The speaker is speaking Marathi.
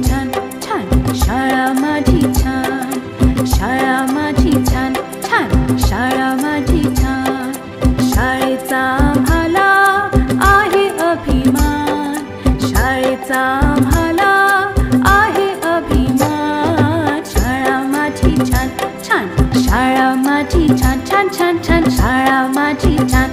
छान छान शाळा माझी छान, शाळा माझी छान छान, शाळा माझी छान. शाळेचा आम्हाला आहे अभिमान, शाळेचा आम्हाला आहे अभिमान. शाळा माझी छान छान, शाळा माझी छान छान छान छान, शाळा माझी छान.